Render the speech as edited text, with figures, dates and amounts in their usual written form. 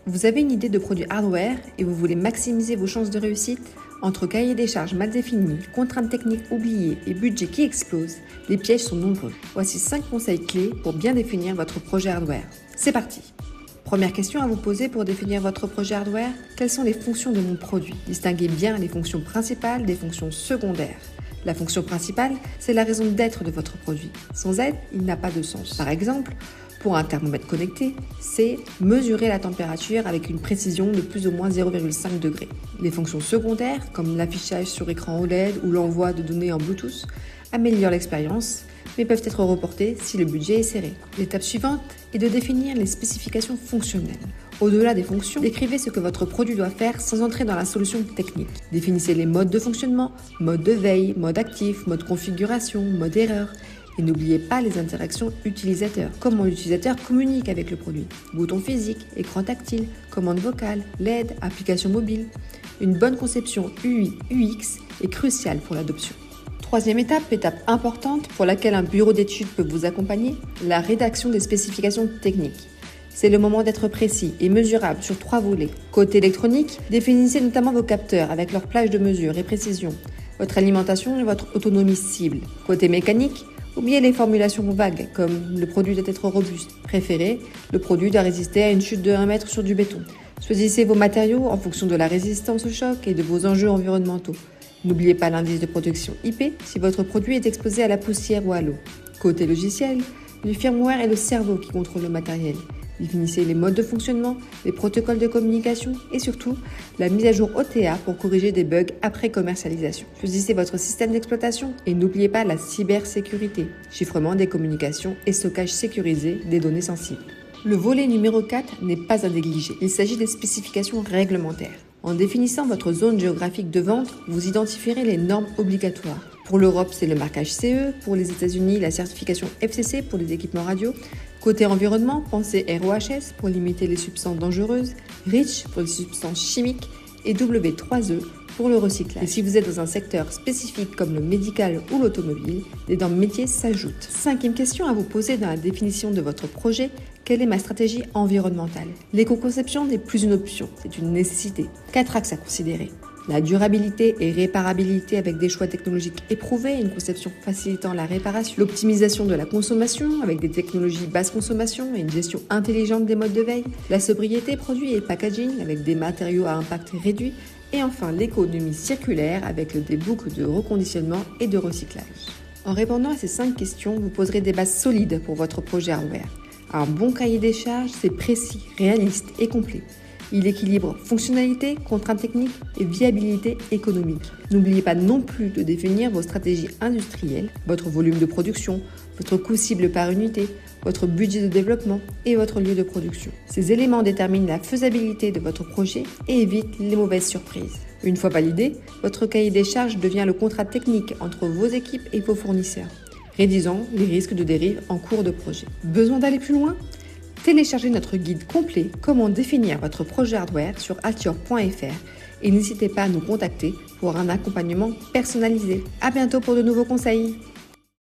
Vous avez une idée de produit hardware et vous voulez maximiser vos chances de réussite? Entre cahier des charges mal définis, contraintes techniques oubliées et budget qui explose, les pièges sont nombreux. Voici 5 conseils clés pour bien définir votre projet hardware. C'est parti! Première question à vous poser pour définir votre projet hardware, quelles sont les fonctions de mon produit? Distinguez bien les fonctions principales des fonctions secondaires. La fonction principale, c'est la raison d'être de votre produit. Sans elle, il n'a pas de sens. Par exemple, pour un thermomètre connecté, c'est mesurer la température avec une précision de plus ou moins 0,5 degrés. Les fonctions secondaires, comme l'affichage sur écran OLED ou l'envoi de données en Bluetooth, améliorent l'expérience, mais peuvent être reportées si le budget est serré. L'étape suivante est de définir les spécifications fonctionnelles. Au-delà des fonctions, décrivez ce que votre produit doit faire sans entrer dans la solution technique. Définissez les modes de fonctionnement, mode de veille, mode actif, mode configuration, mode erreur. Et n'oubliez pas les interactions utilisateurs. Comment l'utilisateur communique avec le produit. Bouton physique, écran tactile, commande vocale, LED, application mobile. Une bonne conception UI, UX est cruciale pour l'adoption. Troisième étape importante pour laquelle un bureau d'études peut vous accompagner, la rédaction des spécifications techniques. C'est le moment d'être précis et mesurable sur 3 volets. Côté électronique, définissez notamment vos capteurs avec leur plage de mesure et précision, votre alimentation et votre autonomie cible. Côté mécanique, oubliez les formulations vagues comme le produit doit être robuste. Préférez, le produit doit résister à une chute de 1 mètre sur du béton. Choisissez vos matériaux en fonction de la résistance au choc et de vos enjeux environnementaux. N'oubliez pas l'indice de protection IP si votre produit est exposé à la poussière ou à l'eau. Côté logiciel, le firmware est le cerveau qui contrôle le matériel. Définissez les modes de fonctionnement, les protocoles de communication et surtout la mise à jour OTA pour corriger des bugs après commercialisation. Choisissez votre système d'exploitation et n'oubliez pas la cybersécurité, chiffrement des communications et stockage sécurisé des données sensibles. Le volet numéro 4 n'est pas à négliger. Il s'agit des spécifications réglementaires. En définissant votre zone géographique de vente, vous identifierez les normes obligatoires. Pour l'Europe, c'est le marquage CE. Pour les États-Unis, la certification FCC pour les équipements radio. Côté environnement, pensez RoHS pour limiter les substances dangereuses, REACH pour les substances chimiques et W3E pour le recyclage. Et si vous êtes dans un secteur spécifique comme le médical ou l'automobile, des normes métiers s'ajoutent. 5e question à vous poser dans la définition de votre projet, quelle est ma stratégie environnementale? L'éco-conception n'est plus une option, c'est une nécessité. 4 axes à considérer. La durabilité et réparabilité avec des choix technologiques éprouvés, une conception facilitant la réparation. L'optimisation de la consommation avec des technologies basse consommation et une gestion intelligente des modes de veille. La sobriété produit et packaging avec des matériaux à impact réduit. Et enfin, l'économie circulaire avec des boucles de reconditionnement et de recyclage. En répondant à ces 5 questions, vous poserez des bases solides pour votre projet hardware. Un bon cahier des charges, c'est précis, réaliste et complet. Il équilibre fonctionnalité, contraintes techniques et viabilité économique. N'oubliez pas non plus de définir vos stratégies industrielles, votre volume de production, votre coût cible par unité, votre budget de développement et votre lieu de production. Ces éléments déterminent la faisabilité de votre projet et évitent les mauvaises surprises. Une fois validé, votre cahier des charges devient le contrat technique entre vos équipes et vos fournisseurs, réduisant les risques de dérive en cours de projet. Besoin d'aller plus loin ? Téléchargez notre guide complet Comment définir votre projet hardware sur altior.fr et n'hésitez pas à nous contacter pour un accompagnement personnalisé. À bientôt pour de nouveaux conseils.